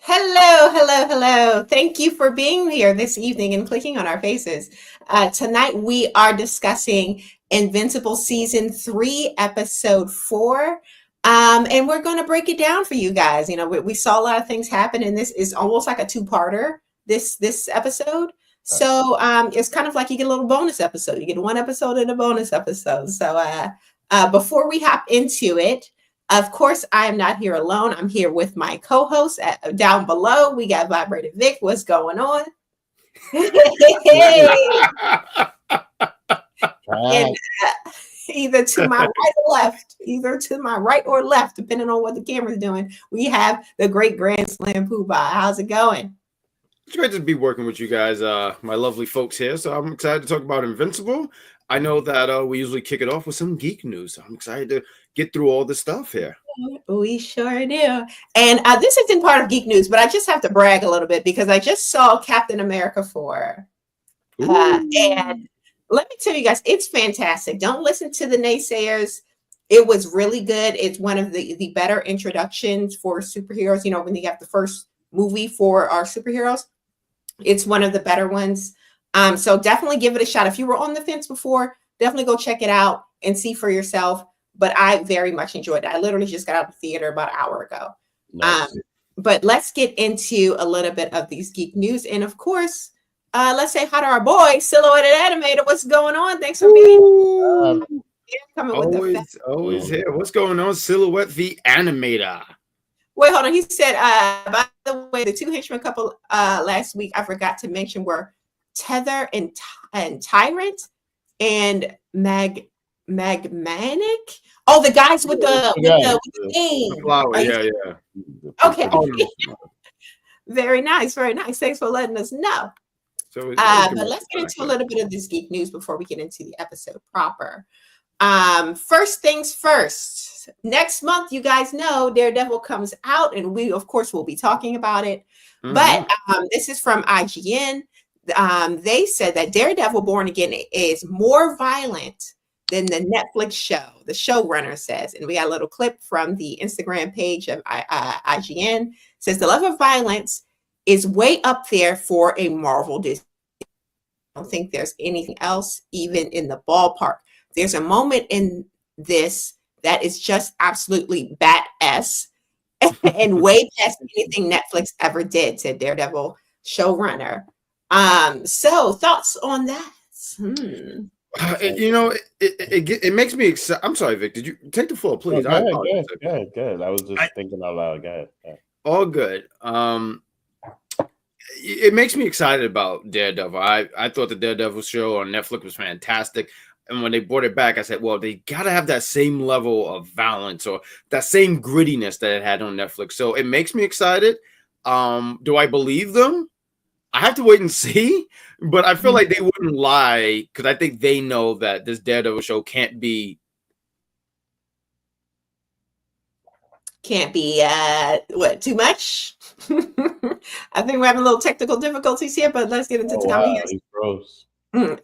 Hello, hello, hello. Thank you for being here this evening and clicking on our faces. Tonight we are discussing Invincible Season 3, Episode 4. And we're going to break it down for you guys. You know, we saw a lot of things happen, and this is almost like a two-parter, this episode. Right. So it's kind of like you get a little bonus episode. You get one episode and a bonus episode. So before we hop into it, of course, I am not here alone. I'm here with my co-host down below. We got Vibrator Vic. What's going on? Hey! And either to my right or left, either to my right or left, depending on what the camera's doing, we have the great Grand Slam Poobah. How's it going? It's great to be working with you guys, my lovely folks here. So I'm excited to talk about Invincible. I know that we usually kick it off with some geek news. So I'm excited to get through all this stuff here. We sure do. And this isn't part of Geek News, but I just have to brag a little bit because I just saw Captain America 4. And let me tell you guys, it's fantastic. Don't listen to the naysayers. It was really good. It's one of the better introductions for superheroes. You know, when you have the first movie for our superheroes, it's one of the better ones. So definitely give it a shot. If you were on the fence before, definitely go check it out and see for yourself. But I very much enjoyed it. I literally just got out of the theater about an hour ago. Nice. But let's get into a little bit of these geek news. And of course, let's say hi to our boy, Silhouetted Animator. What's going on? Thanks for being here. Coming with always here. What's going on, Silhouette the Animator? Wait, hold on. He said, by the way, the two henchmen couple last week, I forgot to mention, were Tether and Tyrant and Magmanic. Oh, the guys with the thing. Flower, yeah. Okay. Very nice, very nice. Thanks for letting us know. So, but let's get into a little bit of this geek news before we get into the episode proper. First things first. Next month, you guys know Daredevil comes out, and we, of course, will be talking about it. Mm-hmm. But this is from IGN. They said that Daredevil Born Again is more violent than the Netflix show, the showrunner says. And we got a little clip from the Instagram page of IGN. It says the level of violence is way up there for a Marvel Disney. I don't think there's anything else even in the ballpark. There's a moment in this that is just absolutely badass and way past anything Netflix ever did, said Daredevil showrunner. So thoughts on that? You know, it makes me excited. I'm sorry, Vic. Did you take the floor, please? Go ahead. I was just thinking out loud. Go ahead. All good. It makes me excited about Daredevil. I thought the Daredevil show on Netflix was fantastic. And when they brought it back, I said, well, they got to have that same level of violence or that same grittiness that it had on Netflix. So it makes me excited. Do I believe them? I have to wait and see, but I feel like they wouldn't lie because I think they know that this Daredevil show can't be too much. I think we're having a little technical difficulties here, but let's get into the conversation.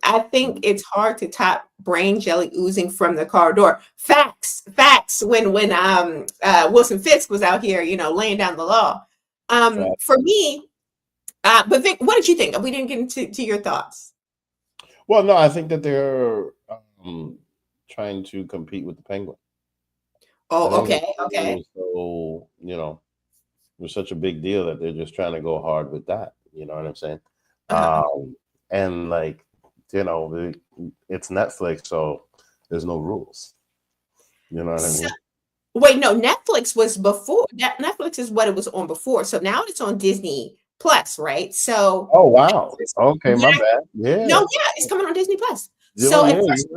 I think it's hard to top brain jelly oozing from the corridor. Facts. When Wilson Fisk was out here, you know, laying down the law. For me. But Vic, what did you think? We didn't get into your thoughts. Well, no, I think that they're trying to compete with the Penguin. Oh, okay. So, you know, it was such a big deal that they're just trying to go hard with that. You know what I'm saying? And like, you know, it's Netflix, so there's no rules. You know what I mean? Wait, no, Netflix was before. Netflix is what it was on before. So now it's on Disney Plus, right? So oh wow, okay, my bad. Yeah, it's coming on Disney Plus. So at first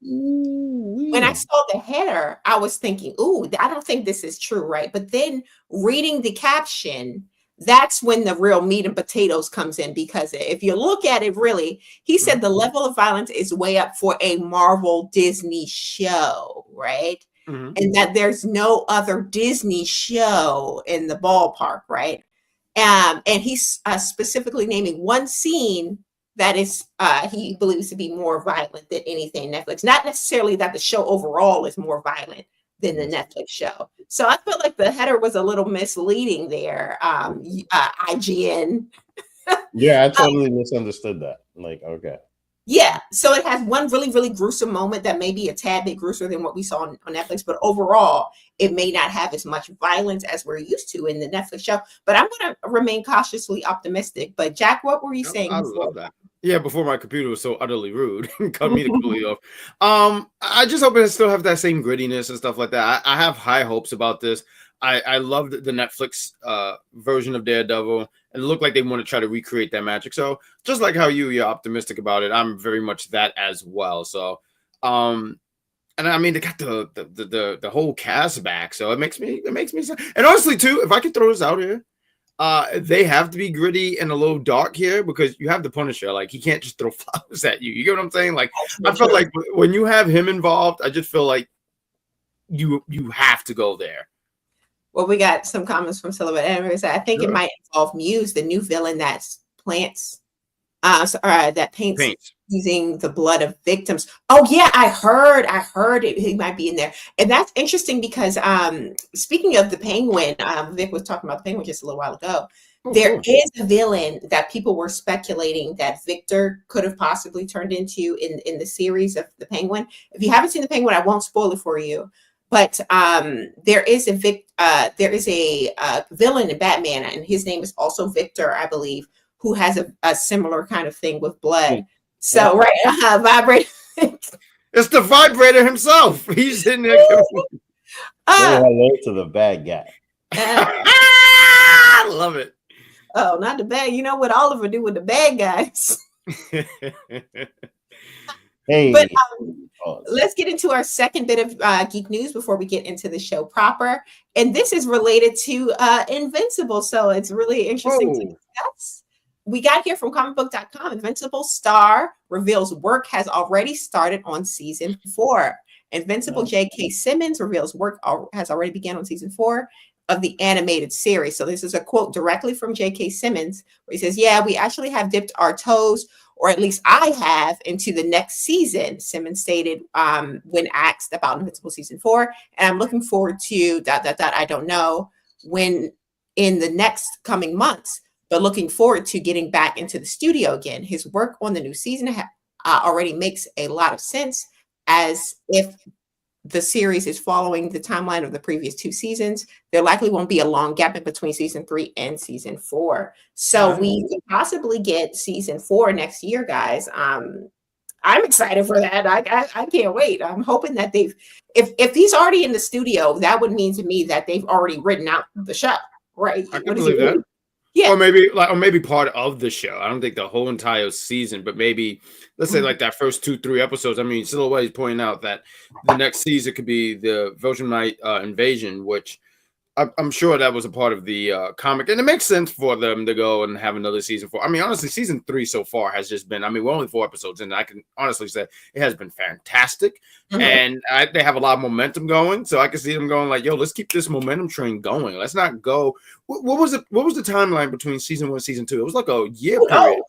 when I saw the header, I was thinking, "Ooh, I don't think this is true, right?" But then reading the caption, that's when the real meat and potatoes comes in, because if you look at it, really, he said the level of violence is way up for a Marvel Disney show, right? Mm-hmm. And that there's no other Disney show in the ballpark, right? And he's specifically naming one scene that is he believes to be more violent than anything Netflix. Not necessarily that the show overall is more violent, than the Netflix show. So I felt like the header was a little misleading there. IGN. Yeah, I totally misunderstood that. Like, okay. Yeah, so it has one really, really gruesome moment that may be a tad bit grosser than what we saw on Netflix, but overall, it may not have as much violence as we're used to in the Netflix show. But I'm going to remain cautiously optimistic. But Jack, what were you saying? I love that. Yeah, before my computer was so utterly rude and cut me completely off. I just hope it still have that same grittiness and stuff like that. I have high hopes about this. I loved the Netflix version of Daredevil, and it looked like they want to try to recreate that magic. So just like how you're optimistic about it, I'm very much that as well. So, and I mean, they got the whole cast back, so it makes me and honestly too, if I could throw this out here, they have to be gritty and a little dark here because you have the Punisher. Like, he can't just throw flowers at you. You get what I'm saying? Like, I felt like when you have him involved, I just feel like you have to go there. Well, we got some comments from Silhouette Animators. I think it might involve Muse, the new villain that paints using the blood of victims. Oh yeah, I heard it. He might be in there, and that's interesting because speaking of the Penguin, Vic was talking about the Penguin just a little while ago. There is a villain that people were speculating that Victor could have possibly turned into in the series of the Penguin. If you haven't seen the Penguin, I won't spoil it for you. But there is a villain in Batman, and his name is also Victor, I believe, who has a similar kind of thing with blood. So vibrator. It's the vibrator himself. He's in there. Hello to the bad guy. I love it. Oh, not the bad. You know what Oliver do with the bad guys? Hey. But let's get into our second bit of geek news before we get into the show proper. And this is related to Invincible. So it's really interesting to discuss. We got here from comicbook.com. Invincible star reveals work has already started on season 4. Invincible J.K. Simmons reveals work has already begun on season 4 of the animated series. So this is a quote directly from J.K. Simmons, where he says, "Yeah, we actually have dipped our toes, or at least I have, into the next season," Simmons stated when asked about Invincible season 4. "And I'm looking forward to ... I don't know when in the next coming months, but looking forward to getting back into the studio again. His work on the new season already makes a lot of sense, as if the series is following the timeline of the previous 2 seasons. There likely won't be a long gap in between season 3 and season 4. So we could possibly get season 4 next year, guys. I'm excited for that. I can't wait. I'm hoping that if he's already in the studio, that would mean to me that they've already written out the show, right? I can believe that. Yeah. Or maybe part of the show. I don't think the whole entire season, but maybe let's say like that first 2-3 episodes. I mean, Silhouette is pointing out that the next season could be the Virgin Night invasion, which I'm sure that was a part of the comic, and it makes sense for them to go and have another season 4. I mean, honestly, season 3 so far has just been, I mean, we're only 4 episodes in, and I can honestly say it has been fantastic, and they have a lot of momentum going, so I can see them going like, yo, let's keep this momentum train going. Let's not go. What was the timeline between season 1 and season 2? It was like a year period.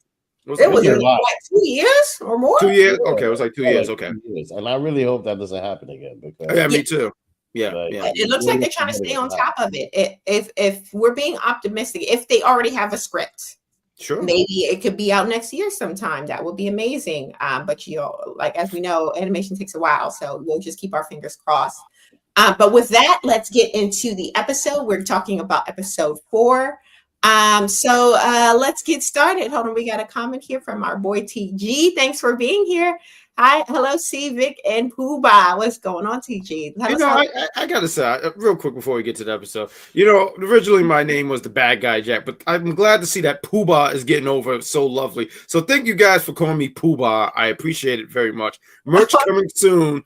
It was like 2 years or more. 2 years? Okay, it was like 2 years. Okay. And I really hope that doesn't happen again. Because yeah, me too. Yeah, It looks like they're trying to stay on top of it. If we're being optimistic, if they already have a script, sure, maybe it could be out next year sometime. That would be amazing. But like as we know, animation takes a while, so we'll just keep our fingers crossed. But with that, let's get into the episode. We're talking about episode 4. So let's get started. Hold on, we got a comment here from our boy TG. Thanks for being here. Hi, hello, C, Vic, and Pooh-Bah. What's going on, TG? I gotta say, real quick before we get to the episode, originally my name was the bad guy, Jack, but I'm glad to see that Pooh-Bah is getting over so lovely. So thank you guys for calling me Pooh-Bah. I appreciate it very much. Merch coming soon.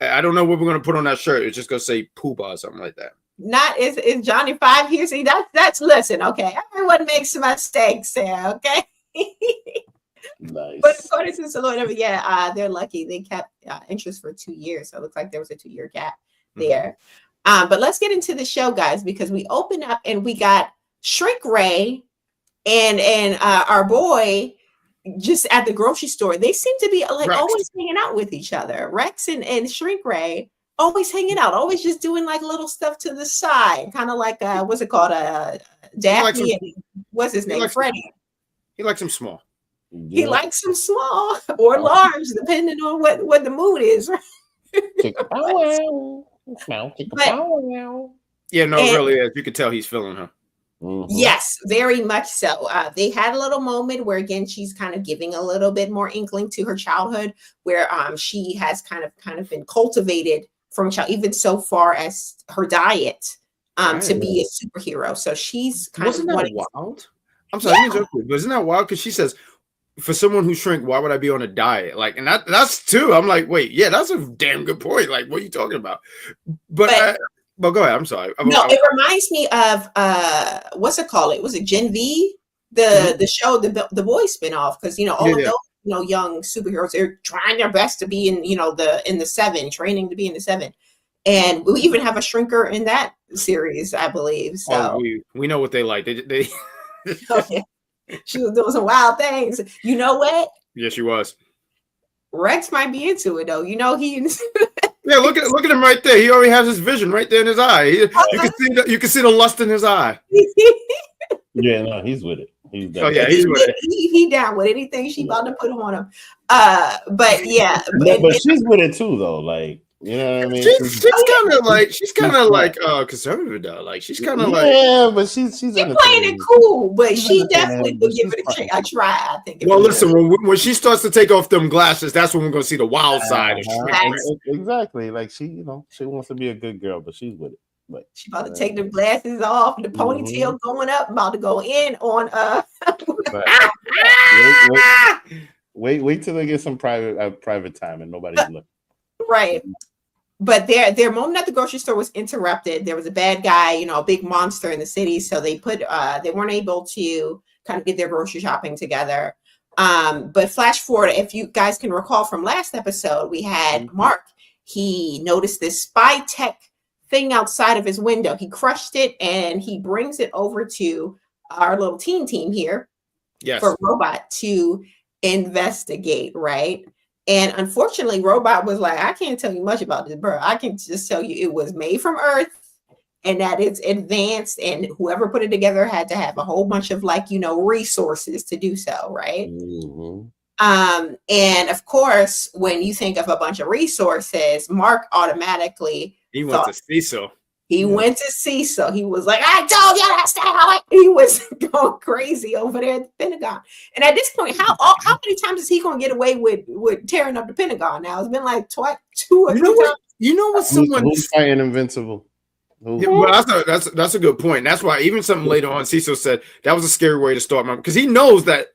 I don't know what we're gonna put on that shirt. It's just gonna say Pooh-Bah or something like that. Not is Johnny 5 here? See, that's listen, okay. Everyone makes mistakes there, okay. Nice. But according to Silhouette, they're lucky. They kept interest for 2 years, so it looks like there was a 2-year gap there. But let's get into the show, guys, because we open up and we got Shrink Ray and our boy just at the grocery store. They seem to be like always hanging out with each other. Rex and Shrink Ray always hanging out, always just doing like little stuff to the side, kind of like what's it called? Daphne and what's his name? Freddie. He likes him small. He likes them small or large, depending on what the mood is. Yeah, no, it really is. You could tell he's feeling her. Mm-hmm. Yes, very much so. They had a little moment where, again, she's kind of giving a little bit more inkling to her childhood, where she has kind of been cultivated from a child, even so far as her diet, to be a superhero. So she's Wasn't that wild? I'm sorry, but isn't that wild? Because she says, for someone who shrank, why would I be on a diet? Like, and that's too. I'm like, wait, yeah, that's a damn good point. Like, what are you talking about? But go ahead. I'm sorry. It reminds me of what's it called? Was it Gen V? The show, the Boys spinoff, because all of those young superheroes, they're trying their best to be in the Seven, training to be in the Seven. And we even have a shrinker in that series, I believe. So we know what they like. They okay. She was doing some wild things. You know what? Yeah, she was. Rex might be into it though. Yeah, look at him right there. He already has his vision right there in his eye. You can see the lust in his eye. Yeah, no, he's with it. He's with it. He down with anything she about to put on him. But yeah, but she's with it too, though. Like, you know what I mean? She's kind of like conservative though. Like she's kind of but she's playing it cool, but she definitely will give it a try. I think. Well, listen, when she starts to take off them glasses, that's when we're gonna see the wild side of exactly. Like she wants to be a good girl, but she's with it. Like she about to take the glasses off, the ponytail going up, about to go in on wait till they get some private time and nobody's looking. Right. But their moment at the grocery store was interrupted. There was a bad guy, a big monster in the city. So they weren't able to kind of get their grocery shopping together. But flash forward, if you guys can recall from last episode, we had Mark. He noticed this spy tech thing outside of his window. He crushed it and he brings it over to our little team here for Robot to investigate, right? And unfortunately, Robot was like, I can't tell you much about this, bro. I can just tell you it was made from Earth and that it's advanced, and whoever put it together had to have a whole bunch of resources to do so, right? Mm-hmm. And of course, when you think of a bunch of resources, Mark automatically went to Cecil. He went to Cecil. He was like, I told you to stay away. He was going crazy over there at the Pentagon. And at this point, how many times is he going to get away with tearing up the Pentagon now? It's been like 2 or 3 times. You know what? Who's fighting Invincible? Yeah, well, that's a good point. That's why even something later on, Cecil said that was a scary way to start, because he knows that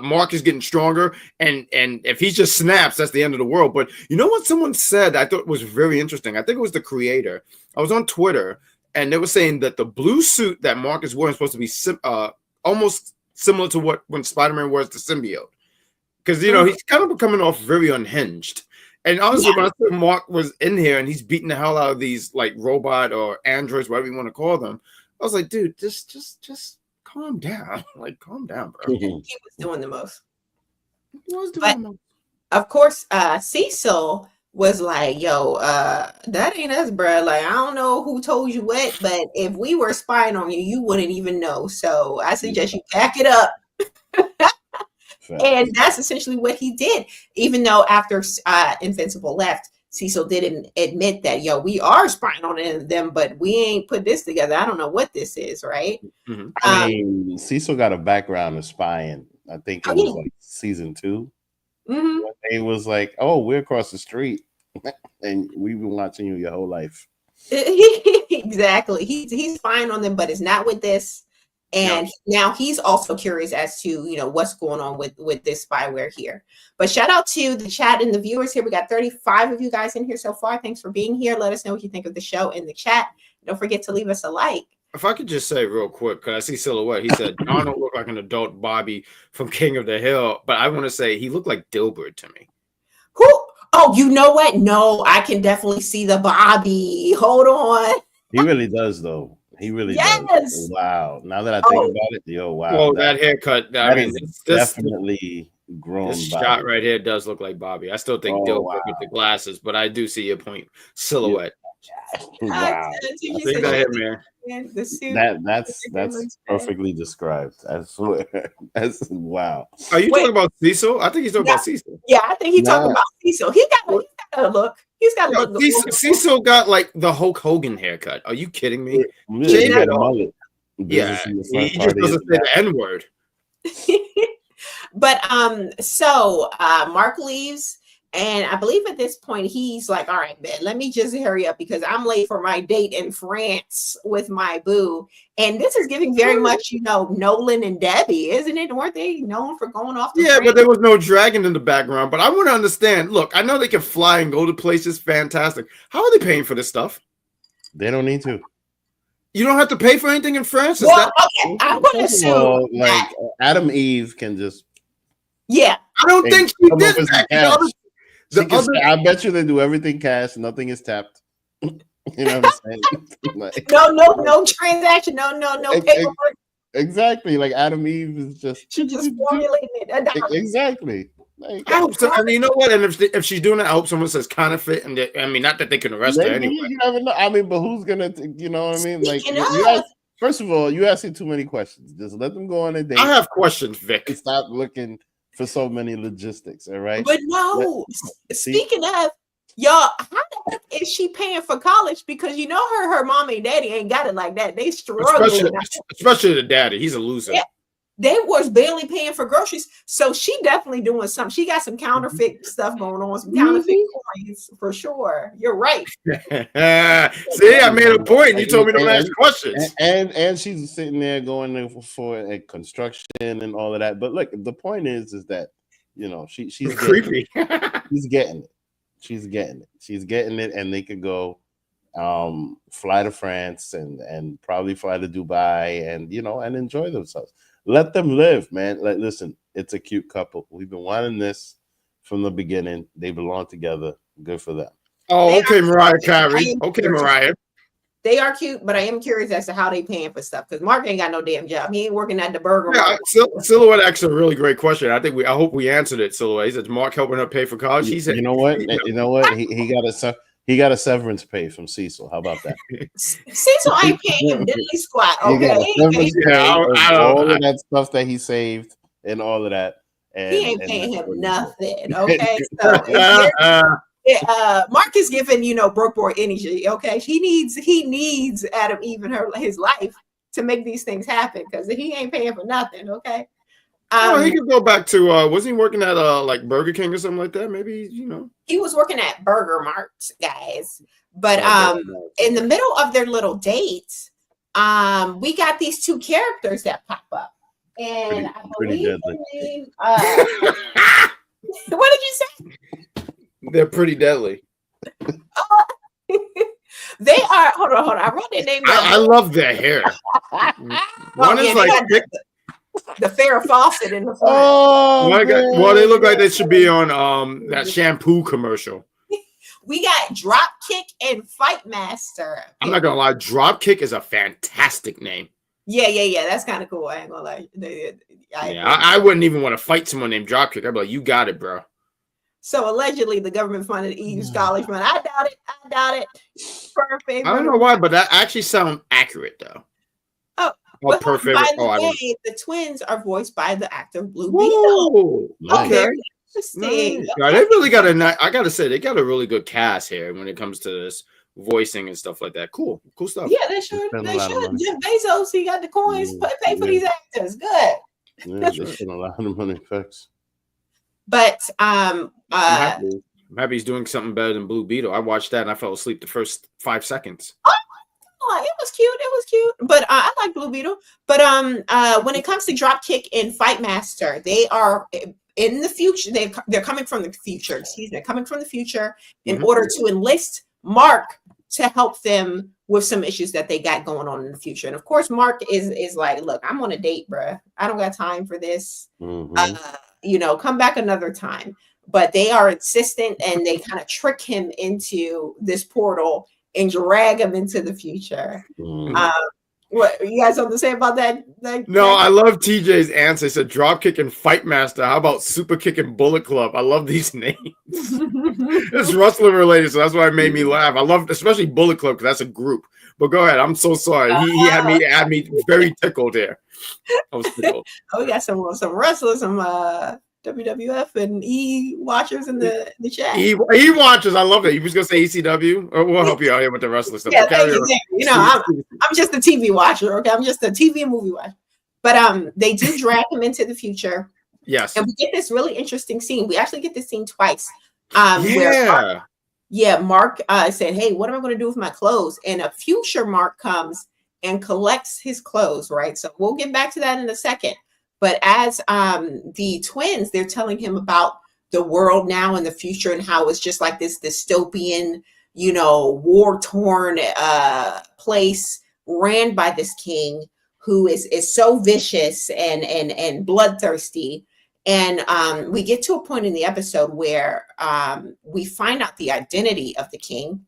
Mark is getting stronger, and if he just snaps, that's the end of the world. But you know what someone said I thought was very interesting? I think it was the creator. I was on Twitter, and they were saying that the blue suit that Mark is wearing is supposed to be almost similar to when Spider-Man wears the symbiote, because he's kind of coming off very unhinged. And honestly, when I said Mark was in here and he's beating the hell out of these robot or androids, whatever you want to call them, I was like, dude, just calm down. Like, calm down, bro. He was doing the most. He was doing the most. Of course, Cecil was like, yo, that ain't us, bro. Like, I don't know who told you what, but if we were spying on you, you wouldn't even know. So I suggest you pack it up. And that's essentially what he did, even though after Invincible left, Cecil didn't admit that, we are spying on them, but we ain't put this together. I don't know what this is, right? Mm-hmm. I mean, Cecil got a background in spying. I think it was season 2. Mm-hmm. It was like, oh, we're across the street, and we've been watching you your whole life. Exactly. He's spying on them, but it's not with this. And now he's also curious as to, what's going on with this spyware here. But shout out to the chat and the viewers here. We got 35 of you guys in here so far. Thanks for being here. Let us know what you think of the show in the chat. Don't forget to leave us a like. If I could just say real quick, because I see Silhouette, he said, Don don't look like an adult Bobby from King of the Hill. But I want to say he looked like Dilbert to me. Who? Oh, you know what? No, I can definitely see the Bobby. Hold on. He really does, though. He really does. Wow. Now that I think about it, wow. Well, that haircut, that is definitely grown. This body. shot right here does look like Bobby. I still think Dilbert with the glasses, but I do see your point. Silhouette. Wow. I think that hit, man. The suit. That's perfectly described. I swear. That's wow. Are you talking about Cecil? I think he's talking about Cecil. Yeah, I think he's talking about Cecil. He's got a look. He's got a look. Cecil got like the Hulk Hogan haircut. Are you kidding me? He had a mullet. Yeah, he just doesn't say the N-word. But so Mark leaves, and I believe at this point he's like, all right, man, let me just hurry up because I'm late for my date in France with my boo. And this is giving very much, Nolan and Debbie, isn't it? Weren't they known for going off? But there was no dragon in the background. But I want to understand. Look, I know they can fly and go to places. Fantastic. How are they paying for this stuff? They don't need to. You don't have to pay for anything in France? Okay, I'm going to assume like Adam Eve can just. Yeah. I don't think she did that. I bet you they do everything cash. Nothing is tapped. You know what I'm saying? Like, no transaction. No paperwork. Exactly. Like Adam Eve is just. She just formulated it. Exactly. Like, I hope so. I mean, you know what? And if she's doing it, I hope someone says counterfeit. And not that they can arrest her anyway. You never know. I mean, but who's gonna? You know what I mean? Like, first of all, you're asking too many questions. Just let them go on a date. I have questions, Vic. Stop looking for so many logistics. All right. But no. Speaking of y'all, how the heck is she paying for college? Because her mommy and daddy ain't got it like that. They struggle. Especially the daddy. He's a loser. Yeah. They was barely paying for groceries, so she definitely doing something. She got some counterfeit stuff going on, some counterfeit coins for sure. You're right. See, I made a point. You told me to ask questions, and she's sitting there going for a construction and all of that. But look, the point is that she's creepy. She's getting it. She's getting it, and they could go fly to France and probably fly to Dubai and enjoy themselves. Let them live, man. Like, listen, it's a cute couple. We've been wanting this from the beginning. They belong together. Good for them. Oh, okay, Mariah Carey. Okay, Mariah. They are cute, but I am curious as to how they paying for stuff because Mark ain't got no damn job. He ain't working at the burger market. Silhouette asked a really great question. I hope we answered it. Silhouette. He said, "Mark helping her pay for college." He said, "You know what? He got a severance pay from Cecil. How about that? Cecil ain't paying him diddly squat. Okay, all of that stuff that he saved and all of that. And, he ain't paying him nothing. Okay, so Mark is giving broke boy energy. Okay, he needs Adam even his life to make these things happen because he ain't paying for nothing. Okay. He could go back to wasn't he working at like Burger King or something like that? Maybe he was working at Burger Mart, guys. But in the middle of their little date, we got these two characters that pop up, and I believe their name. What did you say? They're pretty deadly. They are. Hold on. I wrote their name down. I love their hair. One is like the Farrah Fawcett in the front. Oh, well, they look like they should be on that shampoo commercial. We got Dropkick and Fight Master. I'm not gonna lie, Dropkick is a fantastic name. Yeah. That's kind of cool. I ain't gonna lie. I wouldn't even want to fight someone named Dropkick. I'd be like, you got it, bro. So allegedly, the government funded EU's college fund. I doubt it. Perfect. I don't know why, but that actually sounds accurate, though. Oh, perfect. By the way, the twins are voiced by the actor Blue Beetle. Okay. Interesting. Yeah, they really got I gotta say, they got a really good cast here when it comes to this voicing and stuff like that. Cool stuff. Yeah, they should. Jeff Bezos, he got the coins. Pay for these actors. Good. Yeah, they spend a lot of money effects. But I'm happy he's doing something better than Blue Beetle. I watched that and I fell asleep the first 5 seconds. It was cute. But I like Blue Beetle. But when it comes to Dropkick and Fight Master, they are in the future. They're coming from the future. Coming from the future in order to enlist Mark to help them with some issues that they got going on in the future. And of course, Mark is like, look, I'm on a date, bruh. I don't got time for this. Come back another time. But they are insistent and they kind of trick him into this portal and drag him into the future. What you guys have to say about that? No, I love TJ's answer. He said drop kick and fight master. How about super kick and bullet club? I love these names. It's wrestling related, so that's why it made me laugh. I love especially bullet club because that's a group. But go ahead. I'm so sorry. He had me very tickled there. I was tickled. Oh, we got some wrestlers, some WWF and E watchers in the chat. E watchers, I love it. He was gonna say ECW, or we'll help you out here with the wrestler stuff. Yeah, thank you. You know, I'm just a TV watcher. Okay, I'm just a TV and movie watcher. But they do drag him into the future. Yes, and we get this really interesting scene. We actually get this scene twice. Where Mark said, "Hey, what am I going to do with my clothes?" And a future Mark comes and collects his clothes. Right. So we'll get back to that in a second. But as the twins, they're telling him about the world now and the future and how it's just like this dystopian, war-torn place ran by this king who is so vicious and bloodthirsty. And we get to a point in the episode where we find out the identity of the king.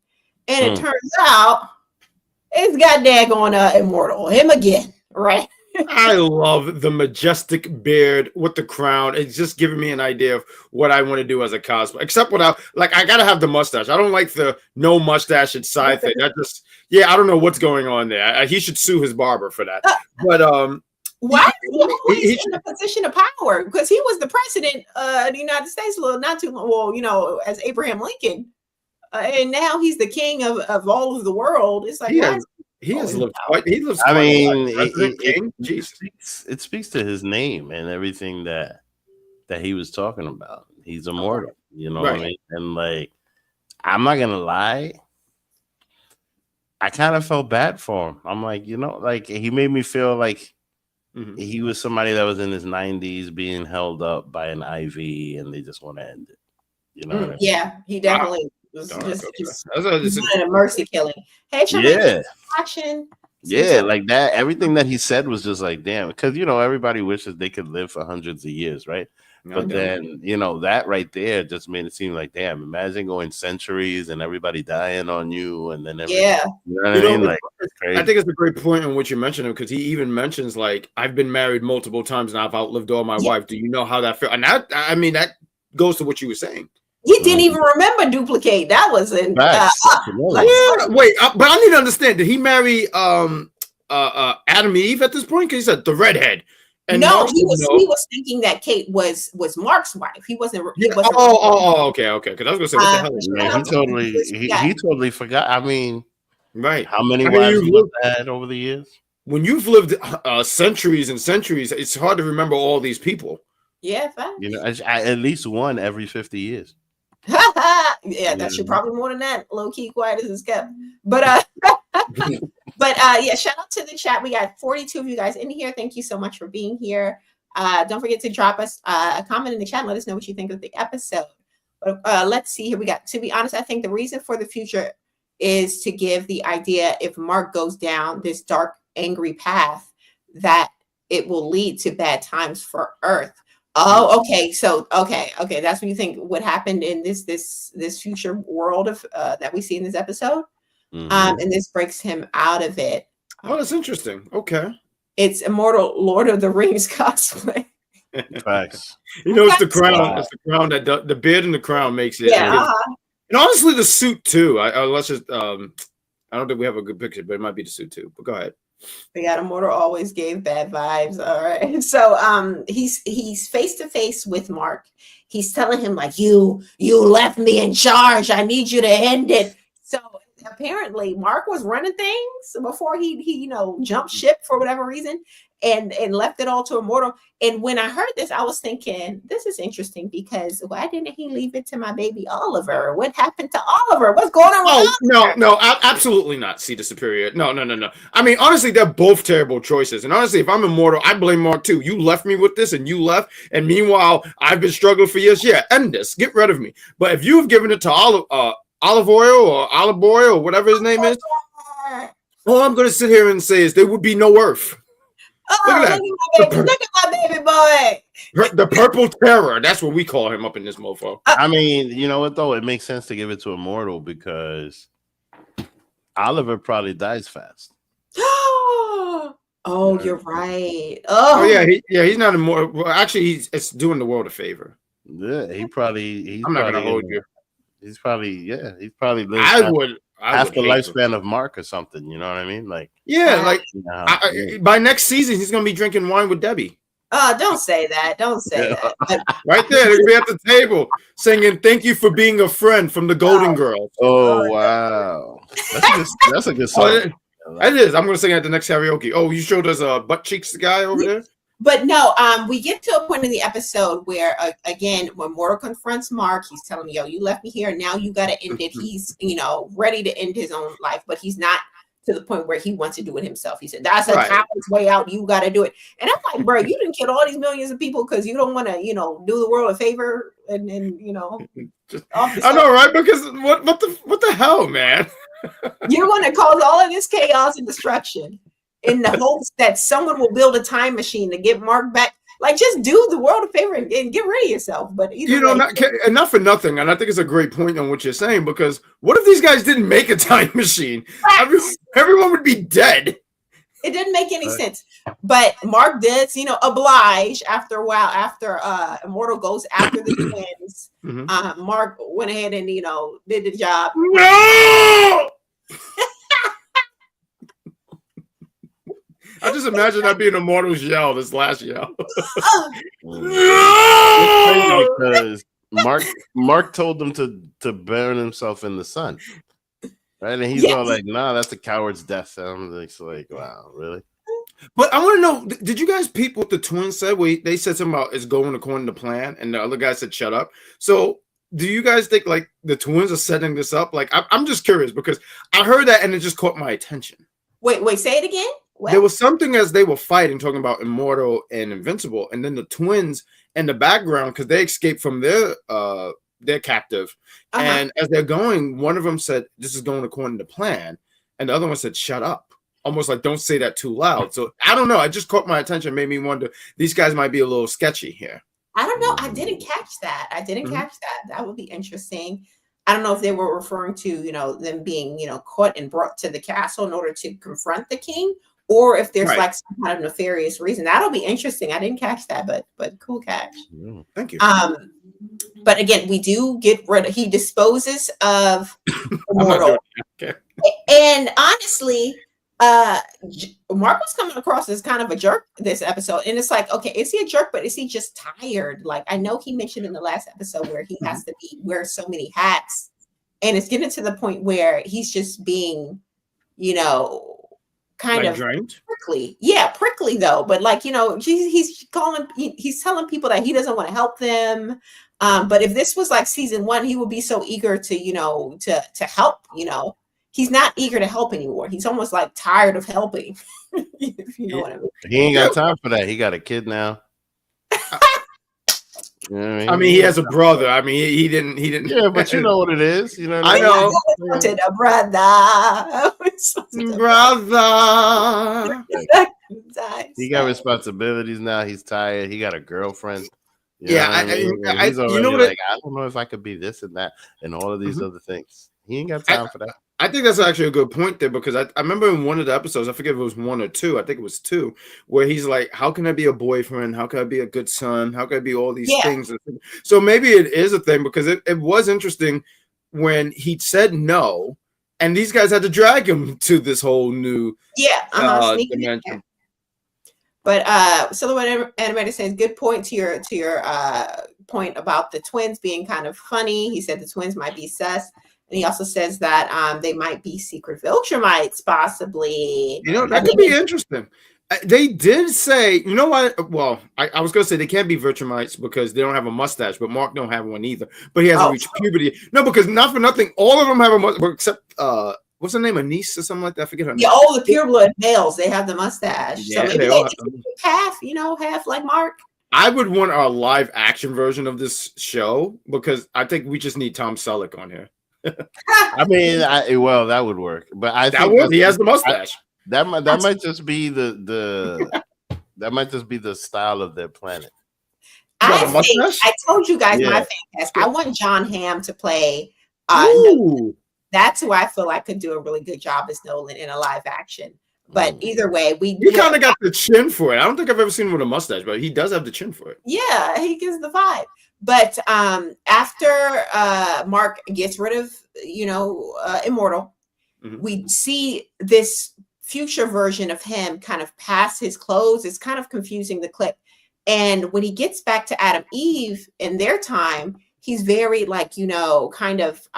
And it turns out it's got daggone immortal, him again, right? I love the majestic beard with the crown. It's just giving me an idea of what I want to do as a cosplay. Except without, I gotta have the mustache. I don't like the no mustache and side thing. That just, I don't know what's going on there. He should sue his barber for that. But why is he in a position of power? Because he was the president of the United States not too long. Well, as Abraham Lincoln, and now he's the king of all of the world. It's like he lives. I mean, it speaks to his name and everything that he was talking about. He's immortal, what I mean? And I'm not gonna lie, I kind of felt bad for him. I'm like, he made me feel like he was somebody that was in his 90s being held up by an IV, and they just want to end it. What I mean? Yeah, he definitely. Just a mercy killing. Hey, action. Yeah, like that. Everything that he said was just like, damn, because everybody wishes they could live for hundreds of years, right? But then that right there just made it seem like, damn, imagine going centuries and everybody dying on you, and then yeah, I mean? I think it's a great point in which you mentioned him, because he even mentions I've been married multiple times and I've outlived all my wife. Do you know how that feels? And that goes to what you were saying. He didn't even remember Duplicate. That was in. Wait, but I need to understand. Did he marry Adam and Eve at this point? Because he said the redhead. And no, he was thinking that Kate was Mark's wife. He wasn't. Okay. Because I was gonna say, what the hell? He totally forgot. I mean, right? How many wives you've had over the years? When you've lived centuries and centuries, it's hard to remember all these people. Yeah, fine. At least one every 50 years. Yeah, that should probably more than that. Low key, quiet as it's kept. But shout out to the chat. We got 42 of you guys in here. Thank you so much for being here. Don't forget to drop us a comment in the chat and let us know what you think of the episode. But let's see here. We got, to be honest, I think the reason for the future is to give the idea, if Mark goes down this dark, angry path, that it will lead to bad times for Earth. Oh, okay. So, okay. That's what you think would happen in this future world of that we see in this episode. And this breaks him out of it. Oh, that's interesting. Okay. It's immortal Lord of the Rings cosplay. Facts. It's the crown. It's the crown that the beard and the crown makes it. Yeah. And honestly, the suit too. I don't think we have a good picture, but it might be the suit too. But go ahead. We got immortal always gave bad vibes. All right. So he's face to face with Mark. He's telling him you left me in charge. I need you to end it. So apparently Mark was running things before he jumped ship for whatever reason and left it all to immortal. And when I heard this, I was thinking, this is interesting, because why didn't he leave it to my baby Oliver? What happened to Oliver? What's going on? Oh, no, absolutely not. See the superior. No. I mean, honestly, they're both terrible choices. And honestly, if I'm immortal, I blame Mark too. You left me with this and you left. And meanwhile, I've been struggling for years. Yeah, end this. Get rid of me. But if you've given it to olive oil or whatever his name is, all I'm going to sit here and say is there would be no Earth. Look at my baby boy. The purple terror. That's what we call him up in this mofo. I mean, you know what though? It makes sense to give it to immortal because Oliver probably dies fast. Oh, you're right. Oh Oh, yeah, he's not a more. Well, actually, it's doing the world a favor. Yeah, he's I'm not gonna probably hold you. he's probably lives I would half the hate to. lifespan of Mark or something. You know what I mean? Like, Yeah, like yeah. by next season, he's gonna be drinking wine with Debbie. don't say that. Don't say Yeah. that. But, Right there, they're gonna be at the table singing "Thank you for being a friend" from the Golden Girls. Oh wow, that's a good Oh, song. it is. I'm gonna sing at the next karaoke. Oh, you showed us a butt cheeks guy over there. but no, we get to a point in the episode where again, when Mortal confronts Mark, he's telling him, yo, you left me here, now you got to end it. He's ready to end his own life, but he's not to the point where he wants to do it himself. He said, that's a coward's way out. You got to do it. And I'm like, bro, you didn't kill all these millions of people because you don't want to, do the world a favor and I know, right? Because what the hell, man? You want to cause all of this chaos and destruction in the hopes that someone will build a time machine to get Mark back. Like, just do the world a favor and get rid of yourself. But not for nothing, and I think it's a great point on what you're saying, because what if these guys didn't make a time machine? Everyone would be dead. It didn't make any sense. But Mark did, oblige after a while, after Immortal goes after the twins. Mm-hmm. Mark went ahead and, did the job. No! I just imagine that being Immortal's yell, this last yell. No! Because Mark told them to burn himself in the sun. Right? And he's all like, nah, that's a coward's death. And I'm like, wow, really? But I want to know, did you guys peep what the twins said? They said something about it's going according to plan, and the other guy said, shut up. So do you guys think like the twins are setting this up? Like, I'm just curious because I heard that and it just caught my attention. Wait, say it again. What? There was something as they were fighting, talking about Immortal and Invincible, and then the twins in the background, because they escaped from their captive. And as they're going, one of them said, this is going according to plan. And the other one said, shut up. Almost like, don't say that too loud. So I don't know. It just caught my attention, made me wonder, these guys might be a little sketchy here. I don't know. I didn't catch that. Catch that. That would be interesting. I don't know if they were referring to, them being, caught and brought to the castle in order to confront the king, or if there's like some kind of nefarious reason. That'll be interesting. I didn't catch that, but cool catch. Thank you. But again, we do get rid of, he disposes of Immortal. Okay. And honestly, Mark was coming across as kind of a jerk this episode. And it's like, okay, is he a jerk, but is he just tired? Like, I know he mentioned in the last episode where he has to wear so many hats, and it's getting to the point where he's just being, kind like of drained? prickly. Yeah, prickly though. But like, he's telling people that he doesn't want to help them. But if this was like season 1, he would be so eager to, to help, He's not eager to help anymore. He's almost like tired of helping. If you know what I mean. He ain't got time for that. He got a kid now. You know what I mean, he has a brother. I mean, he didn't. Yeah, but you know what it is. You know. I know. To the brother. He got responsibilities now. He's tired. He got a girlfriend. He's already like, I don't know if I could be this and that and all of these other things. He ain't got time for that. I think that's actually a good point there, because I remember in one of the episodes, I forget if it was 1 or 2, I think it was 2, where he's like, how can I be a boyfriend? How can I be a good son? How can I be all these things? So maybe it is a thing, because it was interesting when he said no, and these guys had to drag him to this whole new dimension. But Silhouette Animator says, good point to your point about the twins being kind of funny. He said the twins might be sus. And he also says that they might be secret Viltrumites, possibly. That could be interesting. They did say, you know what? Well, I was going to say they can't be Viltrumites because they don't have a mustache, but Mark don't have one either. But he hasn't reached puberty. No, because not for nothing, all of them have a mustache, except, what's her name? Anise or something like that? I forget her name. Yeah, all the pureblood males, they have the mustache. Yeah, so maybe half like Mark. I would want a live action version of this show, because I think we just need Tom Selleck on here. I mean, that would work, but I think he has the mustache. That might just be the that might just be the style of their planet. I told you guys my fantastic. I want John Hamm to play. That's who I feel like could do a really good job as Nolan in a live action. But either way, he kind of got the chin for it. I don't think I've ever seen him with a mustache, but he does have the chin for it. Yeah, he gives the vibe. But after Mark gets rid of, Immortal, we see this future version of him kind of pass his clothes. It's kind of confusing the clip. And when he gets back to Adam Eve in their time, he's very kind of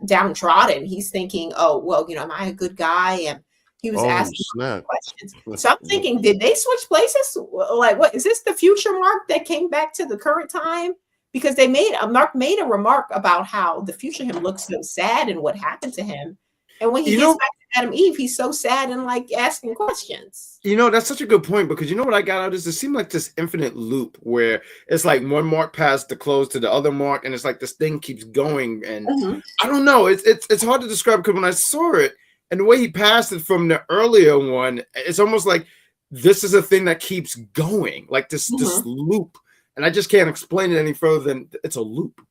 downtrodden. He's thinking, oh, well, am I a good guy? And he was asking questions. So I'm thinking, did they switch places? Like, what is this, the future Mark that came back to the current time? Because Mark made a remark about how the future him looks so sad and what happened to him. And when he gets back to Adam Eve, he's so sad and asking questions. That's such a good point, because what I got out is it seemed like this infinite loop where it's like one Mark passed the clothes to the other Mark, and it's like this thing keeps going. And I don't know, it's hard to describe, because when I saw it and the way he passed it from the earlier one, it's almost like this is a thing that keeps going, like this loop. And I just can't explain it any further than it's a loop.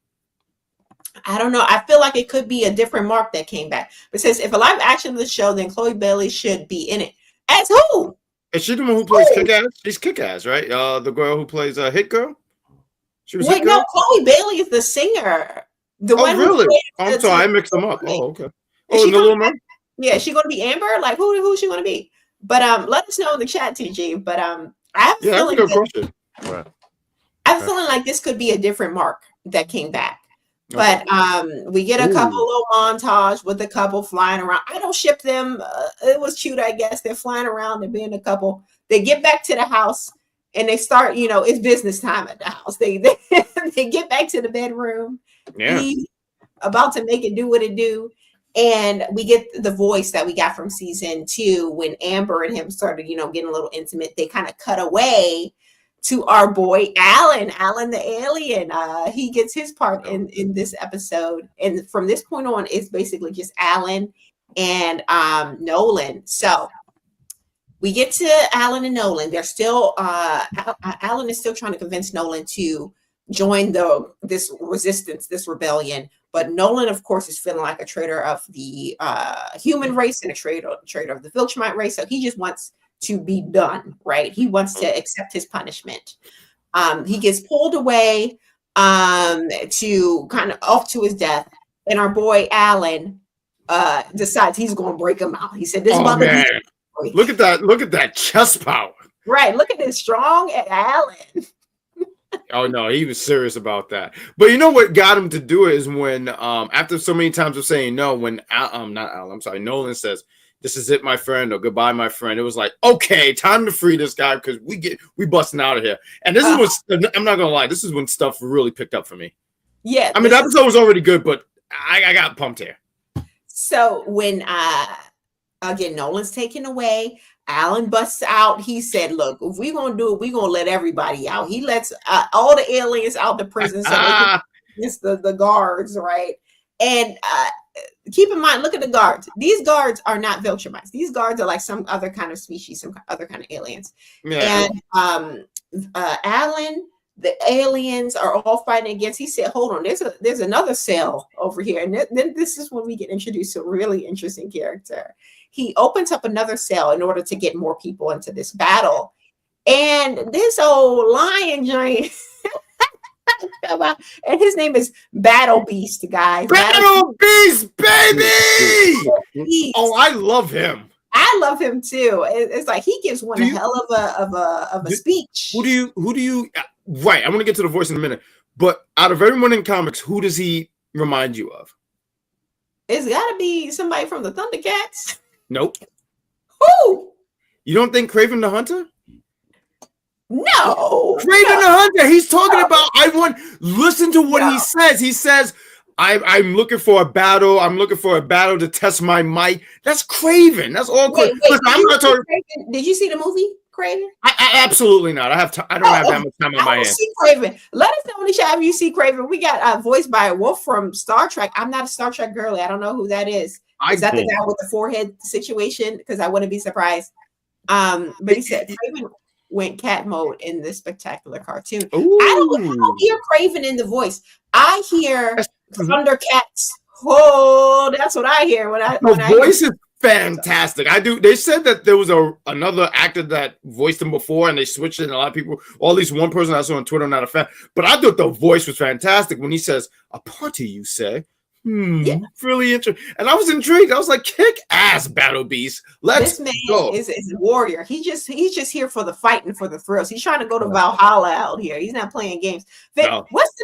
I don't know. I feel like it could be a different Mark that came back. But says if a live action of the show, then Chloe Bailey should be in it. As who? Is she the one who plays Kick-Ass? She's Kick-Ass, right? The girl who plays Hit Girl? She was Hit Girl? No, Chloe Bailey is the singer. The one really? I'm sorry, I mixed them up. Oh, okay. Oh, and the Little Man? Yeah, is she going to be Amber? Like, who's she going to be? But let us know in the chat, TG. But I have a feeling I have a feeling like this could be a different Mark that came back. But we get a couple little montage with a couple flying around. I don't ship them. It was cute, I guess. They're flying around and being a couple. They get back to the house and they start, it's business time at the house. They get back to the bedroom. Yeah. He's about to make it do what it do. And we get the voice that we got from season 2 when Amber and him started, getting a little intimate. They kind of cut away to our boy Alan the alien. He gets his part in this episode, and from this point on, it's basically just Alan and Nolan. So we get to Alan and Nolan. They're still Alan is still trying to convince Nolan to join this resistance, this rebellion. But Nolan, of course, is feeling like a traitor of the human race and a traitor of the Viltrumite race. So he just wants to be done, right? He wants to accept his punishment. He gets pulled away to kind of off to his death, and our boy Alan decides he's going to break him out. He said, "This mother." Look at that! Look at that chest power. Right. Look at this strong Alan. Oh no, he was serious about that. But you know what got him to do it is when after so many times of saying no, when Nolan says, "This is it, my friend," or "Goodbye, my friend," it was like, okay, time to free this guy because we busting out of here. And this is when I'm not gonna lie, this is when stuff really picked up for me. Yeah, I mean, the episode was already good, but I got pumped here. So when again Nolan's taken away, Alan busts out. He said, "Look, if we're gonna do it, we're gonna let everybody out." He lets all the aliens out the prison, so they can against the guards, right? And keep in mind, look at the guards. These guards are not Viltrumites. These guards are like some other kind of species, some other kind of aliens. Yeah. And Alan, the aliens are all fighting against. He said, "Hold on, there's another cell over here." And then this is when we get introduced to a really interesting character. He opens up another cell in order to get more people into this battle. And this old lion giant, and his name is Battle Beast, guys. Battle Beast, baby! Oh, I love him. I love him too. It's like he gives one a hell of a speech. Who do you? Right, I'm gonna get to the voice in a minute. But out of everyone in comics, who does he remind you of? It's got to be somebody from the Thundercats. Nope. Who? You don't think Kraven the Hunter? No. Kraven the Hunter. He's talking about. Listen to what he says. He says, "I'm looking for a battle. I'm looking for a battle to test my might." That's Kraven. That's all. Wait, I'm not talking. Did you see the movie Kraven? I absolutely not. I don't have that much time on my hands. See Kraven. Let us know in the chat if you see Kraven. We got voiced by a wolf from Star Trek. I'm not a Star Trek girly. I don't know who that is. Is that the guy with the forehead situation? Because I wouldn't be surprised. But he said Kraven went cat mode in this spectacular cartoon. I don't hear Kraven in the voice. I hear Thundercats. Oh, that's what I hear when I fantastic. They said that there was another actor that voiced him before, and they switched it. And a lot of people, or at least one person I saw on Twitter, not a fan, but I thought the voice was fantastic when he says, "A party, you say." Yeah. Really interesting. And I was intrigued. I was like, kick ass, Battle Beast. Let's this man go. is a warrior. He's just here for the fight and for the thrills. He's trying to go to Valhalla out here. He's not playing games. Vic, No. What's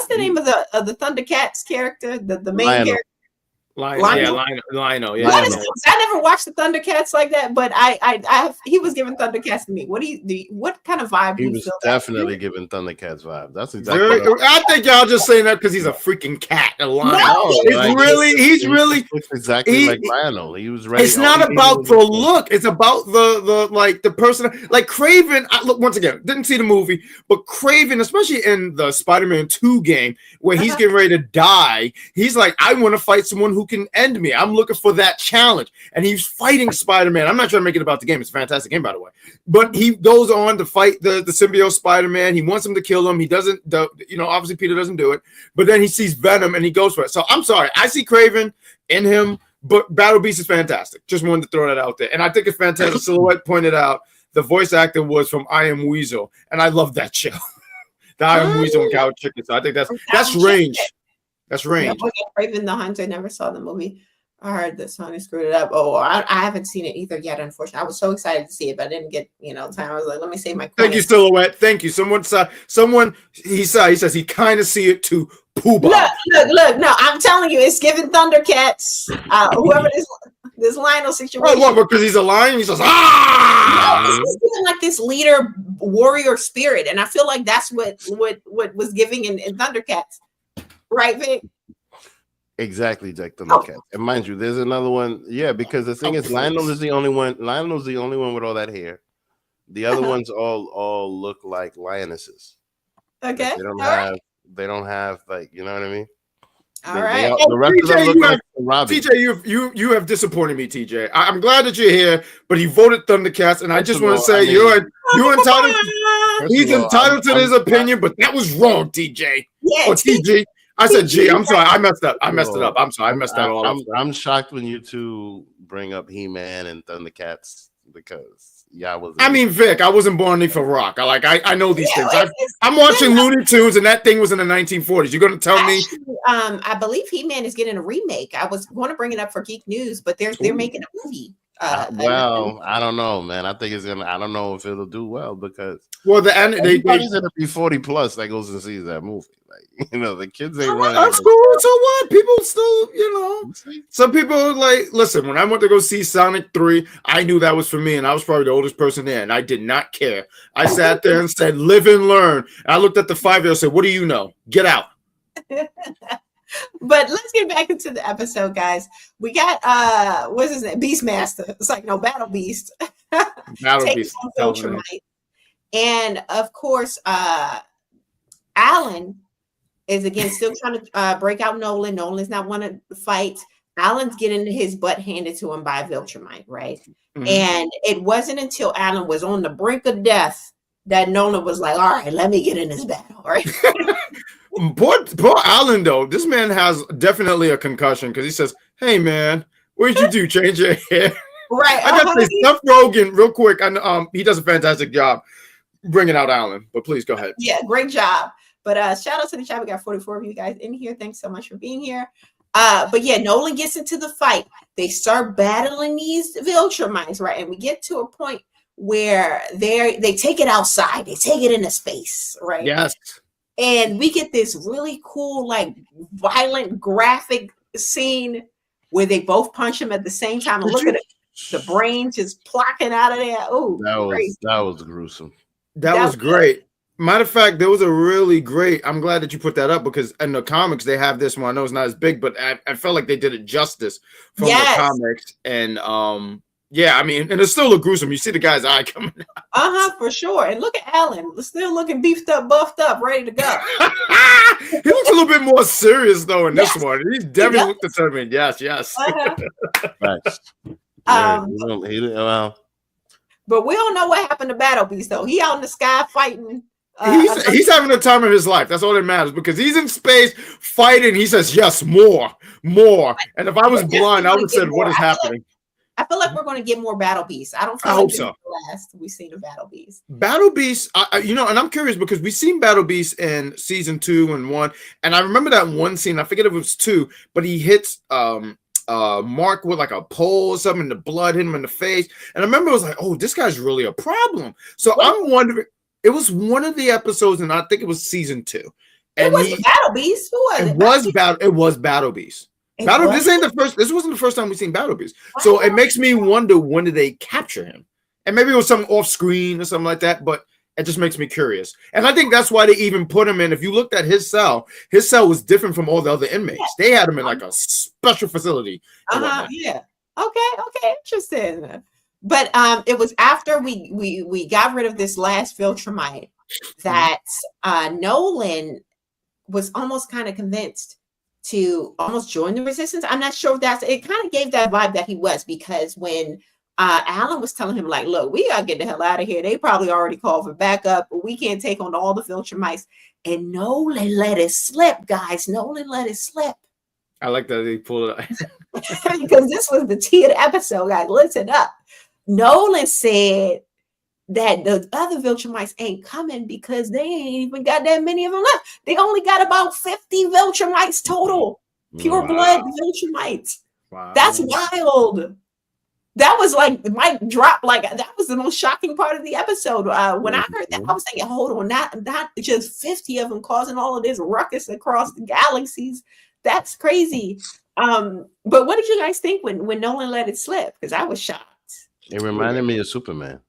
the name of the Thundercats character? The main character? Lionel. Yeah. I never watched the Thundercats like that, but he was giving Thundercats to me. What kind of vibe? He was definitely giving Thundercats vibe. That's exactly. I think y'all just saying that because he's a freaking cat. A lion. He's really looks exactly like Lionel. He was ready. It's not about the look. It's about the person. Like Craven. Look, once again, didn't see the movie, but Craven, especially in the Spider-Man 2 game, where he's getting ready to die, he's like, I want to fight someone who can end me. I'm looking for that challenge. And he's fighting Spider-Man. I'm not trying to make it about the game. It's a fantastic game, by the way. But he goes on to fight the symbiote Spider-Man. He wants him to kill him. He doesn't, obviously Peter doesn't do it. But then he sees Venom and he goes for it. So I'm sorry. I see Craven in him, but Battle Beast is fantastic. Just wanted to throw that out there. And I think it's fantastic. Silhouette pointed out the voice actor was from I Am Weasel. And I love that show. The I Am Weasel and Cow Chicken. So I think that's range. That's range. Craven the Hunter. Never saw the movie. I heard that Sony screwed it up. Oh, I haven't seen it either yet. Unfortunately, I was so excited to see it, but I didn't get time. I was like, let me save my. Thank you, Silhouette. Thank you. Someone he says he kind of see it too. Poobah. Look. No, I'm telling you, it's giving Thundercats. Whoever this Lionel situation. Oh, what? Because he's a lion. He says, ah. No, it's giving like this leader warrior spirit, and I feel like that's what was giving in Thundercats. Right, Vic? Exactly, Jack Thundercat. And mind you, there's another one. Yeah, because the thing is, Lionel is the only one. Lionel's the only one with all that hair. The other ones all look like lionesses. Okay. Like, they don't have like, you know what I mean? All right. The rest of them look like Robbie. TJ, you have disappointed me, TJ. I'm glad that you're here, but he voted Thundercats, and I just want to say you're entitled. He's entitled to his opinion, but that was wrong, TJ. Yeah, or TG. I said G. I'm sorry. I messed up. I'm sorry. I messed that all up. I'm shocked when you two bring up He-Man and Thundercats because I mean, Vic, I wasn't born for rock. I know these things. I'm watching Looney Tunes, and that thing was in the 1940s. You're going to tell me? I believe He-Man is getting a remake. I was going to bring it up for Geek News, but they're making a movie. Well, I don't know, man. I think it's gonna. I don't know if it'll do well because everybody's gonna be 40 plus that goes and sees that movie. Like the kids ain't running. That's cool. So what? People still, some people like. Listen, when I went to go see Sonic 3, I knew that was for me, and I was probably the oldest person there, and I did not care. I sat there and said, "Live and learn." And I looked at the 5-year-old and said, "What do you know? Get out." But let's get back into the episode, guys. We got what's his name? Beastmaster. It's like Battle Beast. Battle Beast. And of course, Alan is again still trying to break out Nolan. Nolan's not want to fight. Alan's getting his butt handed to him by Viltrumite, right? Mm-hmm. And it wasn't until Alan was on the brink of death that Nolan was like, all right, let me get in this battle, right? Poor Alan, though. This man has definitely a concussion because he says, hey, man, what did you do? Change your hair? Right. I got to say, Seth Rogen, real quick. And he does a fantastic job bringing out Alan, but please go ahead. Yeah, great job. But shout out to the chat. We got 44 of you guys in here. Thanks so much for being here. But yeah, Nolan gets into the fight. They start battling these Viltrumites, right? And we get to a point where they take it outside. They take it into space, right? Yes. And we get this really cool, like violent, graphic scene where they both punch him at the same time. And look at it, the brain just plocking out of there. Oh, that was gruesome. That was great. Matter of fact, there was a really great. I'm glad that you put that up because in the comics they have this one. I know it's not as big, but I felt like they did it justice from the comics. And yeah, I mean, and it's still a gruesome. You see the guy's eye coming out. For sure. And look at Alan, still looking beefed up, buffed up, ready to go. He looks a little bit more serious though in this one. He's definitely looked determined. Yes. Nice. But we don't know what happened to Battle Beast though. He out in the sky fighting. He's having the time of his life. That's all that matters because he's in space fighting. He says, yes, more. And if I was blind, I would have said, what is happening? I feel like we're going to get more Battle Beasts. I don't feel I like hope this so. is the last we've seen of Battle Beasts. Battle Beast, and I'm curious because we've seen Battle Beast in season 2 and 1, and I remember that one scene. I forget if it was 2, but he hits Mark with like a pole or something, and the blood hit him in the face. And I remember it was like, oh, this guy's really a problem. So I'm wondering, it was one of the episodes, and I think it was season 2. And it was Battle Beast. Who was it? It was Battle Beast. This ain't the first. This wasn't the first time we've seen Battle Beast. So it makes me wonder, when did they capture him? And maybe it was something off screen or something like that. But it just makes me curious. And I think that's why they even put him in. If you looked at his cell was different from all the other inmates. Yeah. They had him in like a special facility. Yeah. Okay. Interesting. But it was after we got rid of this last Viltrumite that Nolan was almost kind of convinced to almost join the resistance. I'm not sure if it kind of gave that vibe that he was, because when Alan was telling him, like, look, we gotta get the hell out of here. They probably already called for backup, but we can't take on all the Viltrumites. And Nolan let it slip, guys. Nolan let it slip. I like that he pulled it out. Because this was the tea of the episode, guys. Listen up. Nolan said that the other Viltrumites ain't coming because they ain't even got that many of them left. They only got about 50 Viltrumites total. Pure blood Viltrumites. Wow. That's wild. That was like the mic drop. Like, that was the most shocking part of the episode. When I heard that, I was thinking, hold on, not just 50 of them causing all of this ruckus across the galaxies. That's crazy. But what did you guys think when Nolan let it slip? Because I was shocked. It reminded me of Superman.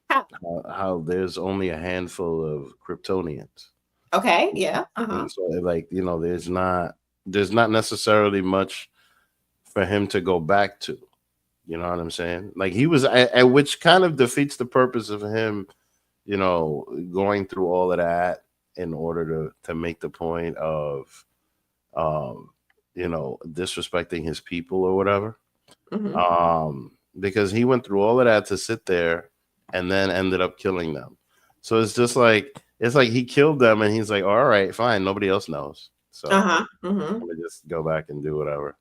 How there's only a handful of Kryptonians. Okay, yeah. So, like, there's not necessarily much for him to go back to. You know what I'm saying? Like, he was, which kind of defeats the purpose of him, going through all of that in order to make the point of, disrespecting his people or whatever. Mm-hmm. Because he went through all of that to sit there and then ended up killing them. So it's just like, he killed them and he's like, all right, fine. Nobody else knows. So I'm gonna just go back and do whatever.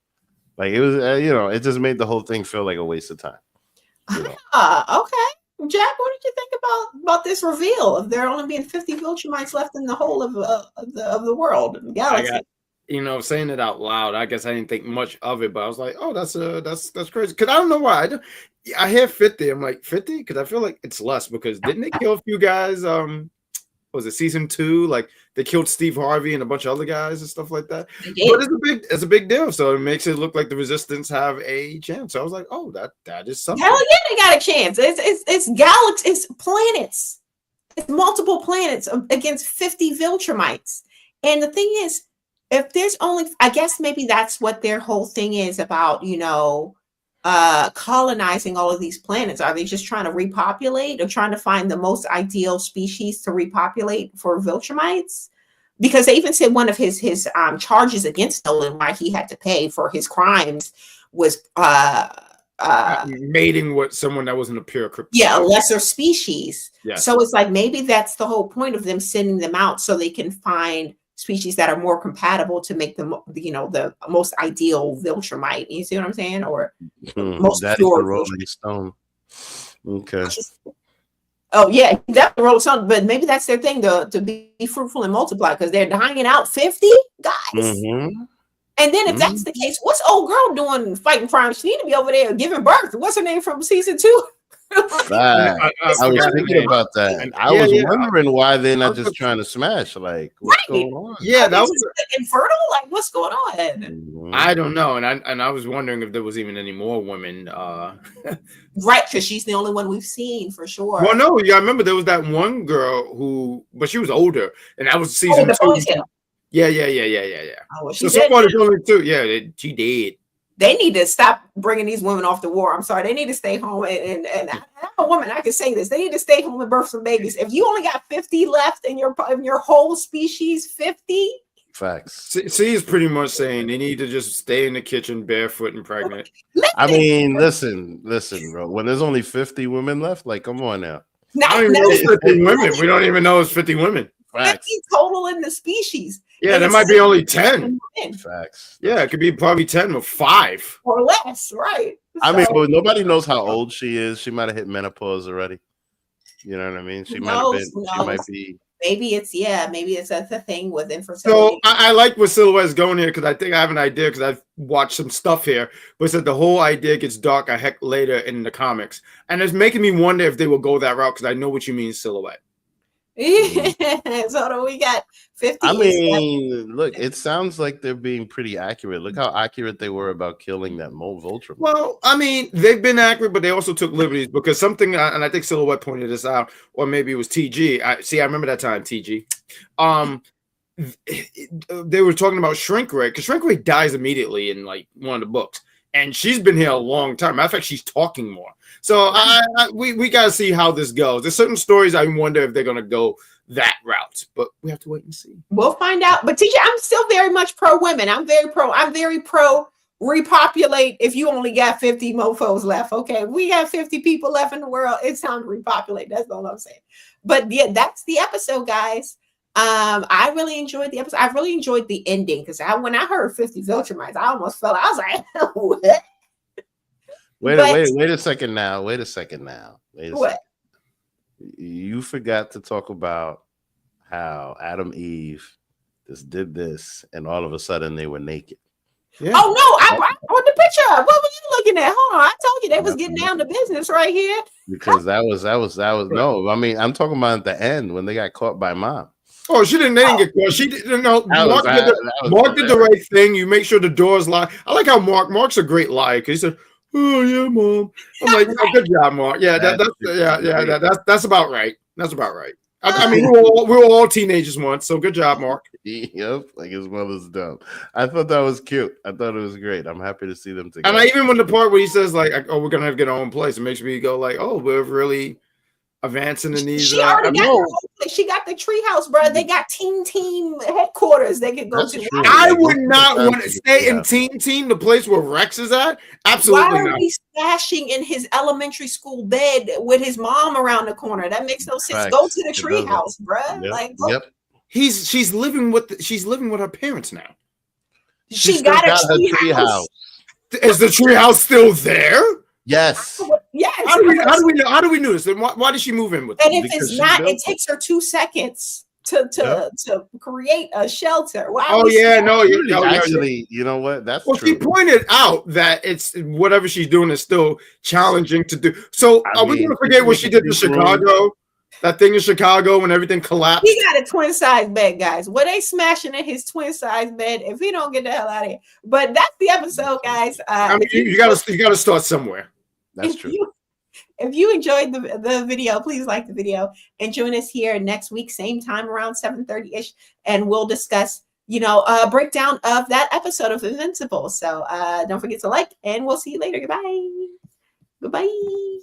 Like, it was, it just made the whole thing feel like a waste of time. Okay. Jack, what did you think about this reveal of there only being 50 Viltrumites left in the whole of the world, the galaxy? Saying it out loud, I guess I didn't think much of it, but I was like, oh, that's crazy. Because I don't know why. I hear 50. I'm like, 50? Because I feel like it's less, because didn't they kill a few guys? Was it season 2? Like, they killed Steve Harvey and a bunch of other guys and stuff like that. But it's a big deal. So it makes it look like the Resistance have a chance. So I was like, oh, that is something. Hell yeah, they got a chance. It's galaxies, it's planets. It's multiple planets against 50 Viltrumites. And the thing is, if there's only, I guess maybe that's what their whole thing is about, colonizing all of these planets. Are they just trying to repopulate or trying to find the most ideal species to repopulate for Viltrumites? Because they even said one of his charges against Nolan, why he had to pay for his crimes, was mating with someone that wasn't a pure Kryptonian. Yeah, a lesser species. Yes. So it's like, maybe that's the whole point of them sending them out, so they can find species that are more compatible to make them, the most ideal Viltrumite. You see what I'm saying? Or most pure Rolling Stone. Okay. Oh yeah, definitely Rolling Stone. But maybe that's their thing, to be fruitful and multiply, because they're hanging out 50 guys. Mm-hmm. And then if that's the case, what's old girl doing fighting crime? She need to be over there giving birth. What's her name from season 2? I was thinking about that. I was wondering why they're not just trying to smash. Like, what's going on? Yeah, that was infertile. Like, what's going on? I don't know, and I was wondering if there was even any more women. Right, because she's the only one we've seen for sure. Well, no, I remember there was that one girl but she was older, and that was season 2. Yeah. Oh, well, so far there's only 2. Yeah, she did. They need to stop bringing these women off the war. I'm sorry. They need to stay home. And I'm a woman. I can say this. They need to stay home and birth some babies. If you only got 50 left in your whole species, 50. Facts. C is pretty much saying they need to just stay in the kitchen barefoot and pregnant. I mean, listen, bro. When there's only 50 women left, like, come on now. I don't even know it's 50 women. We don't even know it's 50 women. Facts. 50 total in the species. Yeah, And there it's might be only 10. Facts. Yeah, it could be probably 10 or 5. or less, right? I mean, So, but nobody knows how old she is. She might have hit menopause already. You know what I mean? She who might have knows? been. Who She might knows? be. Maybe it's a thing with So infertility. I like where Silhouette is going here because I think I have an idea because I've watched some stuff here. But it's that the whole idea gets dark a heck later in the comics, and it's making me wonder if they will go that route because I know what you mean, Silhouette. So we got 50. I mean, look, it sounds like they're being pretty accurate. Look how accurate they were about killing that vulture. Well, I mean, they've been accurate, but they also took liberties because something, and I think Silhouette pointed this out, or maybe it was TG. I remember that time, TG. They were talking about Shrink Ray because Shrink Ray dies immediately in like one of the books, and she's been here a long time. Matter of fact, she's talking more. So we got to see how this goes. There's certain stories I wonder if they're going to go that route, but we have to wait and see. We'll find out. But TJ, I'm still very much pro women. I'm very pro repopulate. If you only got 50 mofos left, okay, we got 50 people left in the world. It's time to repopulate. That's all I'm saying. But yeah, that's the episode, guys. I really enjoyed the episode. I really enjoyed the ending because when I heard 50 Viltrumites, I almost fell. I was like, what? Wait a second now. Wait a second. What? You forgot to talk about how Adam Eve just did this, and all of a sudden they were naked. Yeah. Oh no! I brought the picture. What were you looking at? Hold on, I told you they was getting down to business right here. Because that was no. I mean, I'm talking about at the end when they got caught by Mom. Oh, they didn't get caught. She didn't know. Mark did the right thing. You make sure the door's locked. I like how Mark's a great liar because he said, "Oh yeah, Mom." I'm like, oh, "Good job, Mark." Yeah, that's about right. That's about right. I mean, we were all teenagers once, so good job, Mark. Yep, like his mother's dumb. I thought that was cute. I thought it was great. I'm happy to see them together. And even when the part where he says like, "Oh, we're gonna have to get our own place," it makes me go like, "Oh, we're really advancing in these." She already got her own place. She got the treehouse, bro. They got team headquarters. They can go to. I would not want to stay in team, the place where Rex is at. Absolutely not. Why are we splashing in his elementary school bed with his mom around the corner? That makes no sense. Go to the treehouse, bro. Yep. Like, she's living with her parents now. She got a treehouse. Is the treehouse still there? Yes. Yes. How do we know this? And why did she move in with them? them? And if it's not, it takes her 2 seconds to create a shelter. Actually, you know what? That's true. She pointed out that it's whatever she's doing is still challenging to do. So are we going to forget what she did in Chicago? That thing in Chicago when everything collapsed. He got a twin size bed, guys. What they smashing in his twin size bed? If he don't get the hell out of here. But that's the episode, guys. I mean, you gotta start somewhere. That's true. If you enjoyed the video, please like the video and join us here next week, same time around 7:30-ish, and we'll discuss, a breakdown of that episode of Invincible. So don't forget to like, and we'll see you later. Goodbye. Goodbye.